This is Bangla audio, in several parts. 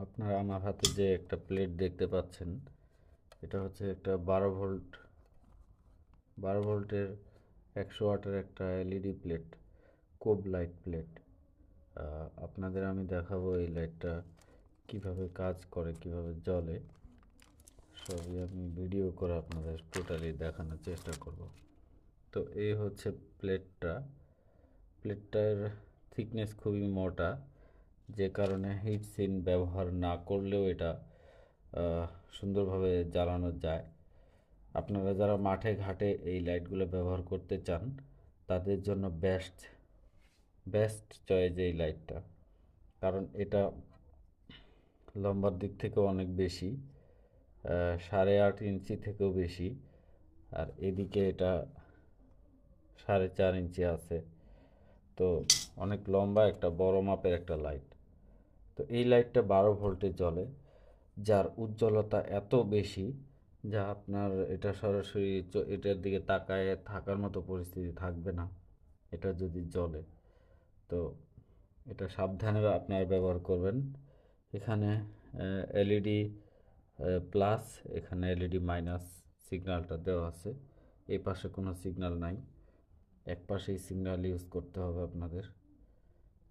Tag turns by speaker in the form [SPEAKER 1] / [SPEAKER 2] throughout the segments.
[SPEAKER 1] আপনারা আমার হাতে যে একটা প্লেট দেখতে পাচ্ছেন, এটা হচ্ছে একটা 12 ভোল্টের 100 ওয়াটের একটা এলইডি প্লেট, কোব লাইট প্লেট। আপনাদের আমি দেখাবো এই লাইটটা কিভাবে কাজ করে, কিভাবে জ্বলে, সবই আমি ভিডিও করে আপনাদের টোটালি দেখানোর চেষ্টা করব। তো এই হচ্ছে প্লেটটার থিকনেস খুবই মোটা, যে কারণে হিট সিন ব্যবহার না করলেও এটা আহ, সুন্দরভাবে জ্বালানো যায়। আপনারা যারা মাঠে ঘাটে এই লাইটগুলো ব্যবহার করতে চান, তাদের জন্য বেস্ট বেস্ট চয়েস এই লাইটটা। কারণ এটা লম্বার দিক থেকেও অনেক বেশি, 8.5 ইঞ্চি থেকেও বেশি। আর এদিকে এটা 4.5 ইঞ্চি আছে। তো অনেক লম্বা একটা বড় মাপের একটা লাইট। তো এই লাইটটা 12 ভোল্টে জ্বলে, যার উজ্জ্বলতা এত বেশি যা আপনার এটা সরাসরি এটার দিকে তাকায় থাকার মতো পরিস্থিতি থাকবে না এটা যদি জ্বলে। তো এটা সাবধানে আপনারা ব্যবহার করবেন। এখানে এলইডি প্লাস, এখানে এলইডি মাইনাস সিগন্যালটা দেওয়া আছে। এই পাশে কোনো সিগন্যাল নাই, এক পাশেই সিগন্যাল ইউজ করতে হবে আপনাদের।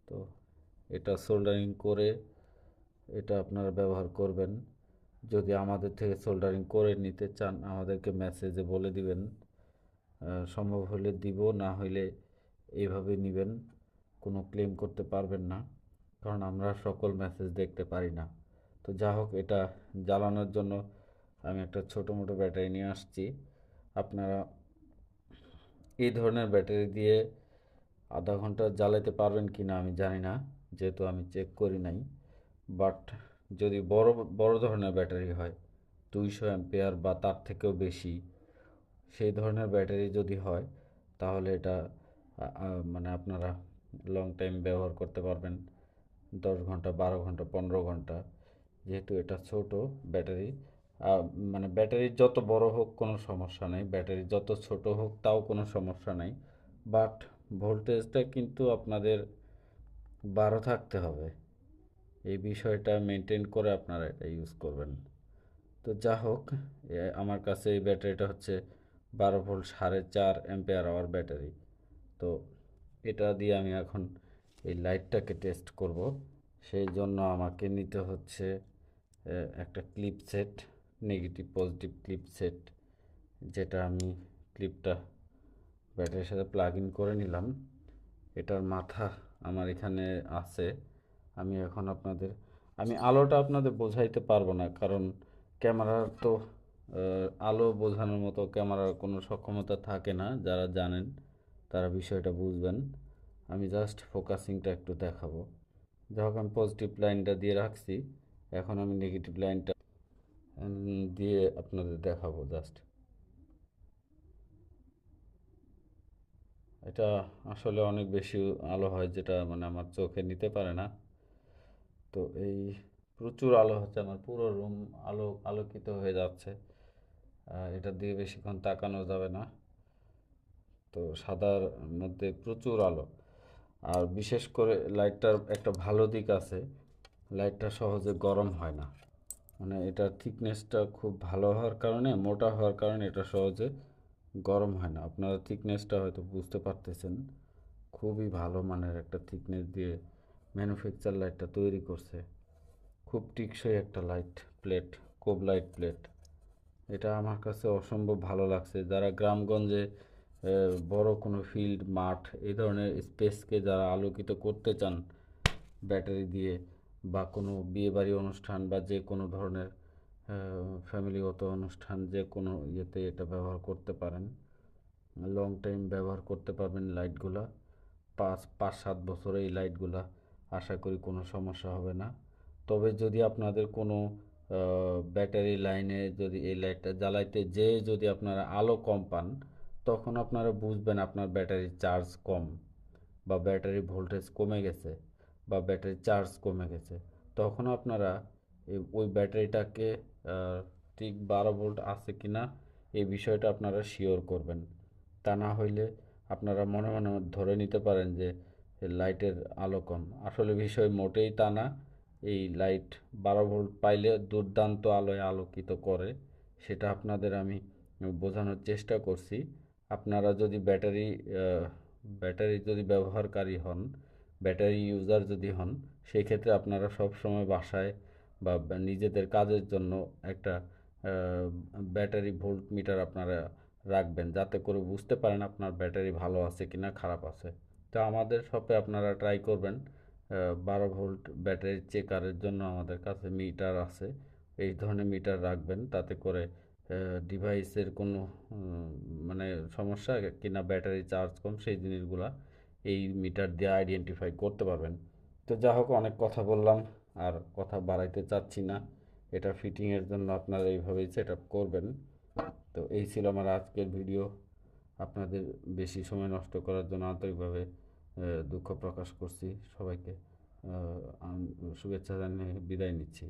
[SPEAKER 1] তো এটা সোল্ডারিং করে এটা আপনারা ব্যবহার করবেন। যদি আমাদের থেকে সোল্ডারিং করে নিতে চান, আমাদেরকে মেসেজে বলে দিবেন, সম্ভব হলে দিব, না হইলে এইভাবে নেবেন, কোনো ক্লেম করতে পারবেন না, কারণ আমরা সকল মেসেজ দেখতে পারি না। তো যা হোক, এটা জ্বালানোর জন্য আমি একটা ছোটো মোটো ব্যাটারি নিয়ে আসছি। আপনারা এই ধরনের ব্যাটারি দিয়ে আধা ঘন্টা জ্বালাতে পারবেন কি না আমি জানি না, যেহেতু আমি চেক করি নাই। বাট যদি বড় বড় ধরনের ব্যাটারি হয়, 200 অ্যাম্পিয়ার বা তার থেকেও বেশি, সেই ধরনের ব্যাটারি যদি হয়, তাহলে এটা মানে আপনারা লং টাইম ব্যবহার করতে পারবেন, 10 ঘন্টা, 12 ঘন্টা, 15 ঘন্টা। যেহেতু এটা ছোট ব্যাটারি, মানে ব্যাটারি যত বড় হোক কোনো সমস্যা নেই, ব্যাটারি যত ছোট হোক তাও কোনো সমস্যা নেই। বাট ভোল্টেজটা কিন্তু আপনাদের 12 থাকতে হবে, এই বিষয়টা মেনটেন করে আপনারা এটা ইউজ করবেন। তো যা হোক, আমার কাছে এই ব্যাটারিটা হচ্ছে 12 ভোল্ট 4.5 অ্যাম্পিয়ার আওয়ার ব্যাটারি। তো এটা দিয়ে আমি এখন এই লাইটটাকে টেস্ট করব। সেই জন্য আমাকে নিতে হচ্ছে একটা clip set, negative positive clip set, যেটা আমি ক্লিপটা ব্যাটারির সাথে প্লাগ ইন করে নিলাম। এটার মাথা আমার এখানে আছে। আমি এখন আমি আলোটা আপনাদের বোঝাইতে পারবো না, কারণ ক্যামেরার তো আলো বোঝানোর মতো ক্যামেরার কোনো সক্ষমতা থাকে না। যারা জানেন তারা বিষয়টা বুঝবেন। আমি জাস্ট ফোকাসিংটা একটু দেখাবো। যখন আমি পজিটিভ লাইনটা দিয়ে রাখছি, এখন আমি নেগেটিভ লাইনটা দিয়ে আপনাদের দেখাবো জাস্ট। এটা আসলে অনেক বেশি আলো হয়, যেটা মানে আমার চোখে নিতে পারে না। তো এই প্রচুর আলো হচ্ছে, আমার পুরো রুম আলোকিত হয়ে যাচ্ছে। এটার দিকে বেশিক্ষণ তাকানো যাবে না। তো সাদার মধ্যে প্রচুর আলো। আর বিশেষ করে লাইটটার একটা ভালো দিক আছে, লাইটটা সহজে গরম হয় না। মানে এটার থিকনেসটা খুব ভালো হওয়ার কারণে, মোটা হওয়ার কারণে এটা সহজে গরম হয় না। আপনারা থিকনেসটা হয়তো বুঝতে পারতেছেন, খুবই ভালো মানের একটা থিকনেস দিয়ে ম্যানুফ্যাকচার লাইটটা তৈরি করছে। খুব টিকসই একটা লাইট প্লেট, কোব লাইট প্লেট। এটা আমার কাছে অসম্ভব ভালো লাগছে। যারা গ্রামগঞ্জে বড় কোনো ফিল্ড, মাঠ, এই ধরনের স্পেসকে যারা আলোকিত করতে চান ব্যাটারি দিয়ে, বা কোনো বিয়েবাড়ি অনুষ্ঠান বা যে কোনো ধরনের ফ্যামিলিগত অনুষ্ঠান, যে কোনো ইয়েতে এটা ব্যবহার করতে পারেন। লং টাইম ব্যবহার করতে পারবেন লাইটগুলা। 5-7 বছর এই লাইটগুলা আশা করি কোনো সমস্যা হবে না। তবে যদি আপনাদের কোনো ব্যাটারি লাইনে যদি এই লাইটটা জ্বালাইতে যেয়ে যদি আপনারা আলো কম পান, তখন আপনারা বুঝবেন আপনার ব্যাটারির চার্জ কম, বা ব্যাটারি ভোল্টেজ কমে গেছে, বা ব্যাটারি চার্জ কমে গেছে। তখন আপনারা ওই ব্যাটারিটাকে ঠিক 12 ভোল্ট আছে কি না এই বিষয়টা আপনারা শিওর করবেন। তা না হইলে আপনারা মনে মনে ধরে নিতে পারেন যে লাইটের আলো কম, আসলে বিষয় মোটেই তা না। এই লাইট 12 ভোল্ট পাইলে দুর্দান্ত আলোয় আলোকিত করে, সেটা আপনাদের আমি বোঝানোর চেষ্টা করছি। আপনারা যদি ব্যাটারি যদি ব্যবহারকারী হন, ব্যাটারি ইউজার যদি হন, সেই ক্ষেত্রে আপনারা সব সময় বাসায় বা নিজেদের কাজের জন্য একটা ব্যাটারি ভোল্ট মিটার আপনারা রাখবেন, যাতে করে বুঝতে পারেন আপনার ব্যাটারি ভালো আছে কিনা খারাপ আছে। তো আমাদের শপে আপনারা ট্রাই করবেন, 12 ভোল্ট ব্যাটারি চেকারের জন্য আমাদের কাছে মিটার আছে। এই ধরনের মিটার রাখবেন, তাতে করে ডিভাইসের কোনো মানে সমস্যা কিনা ব্যাটারি চার্জ কম সেই জিনিসগুলা এই মিটার দিয়ে আইডেন্টিফাই করতে পারবেন। তো যা হোক, অনেক কথা বললাম, আর কথা বাড়াইতে চাচ্ছি না। এটা ফিটিংয়ের জন্য আপনারা এইভাবেই সেট আপ করবেন। তো এই ছিল আমার আজকের ভিডিও। আপনাদের বেশি সময় নষ্ট করার জন্য আন্তরিকভাবে দুঃখ প্রকাশ করছি। সবাইকে শুভেচ্ছা জানিয়ে বিদায় নিচ্ছি।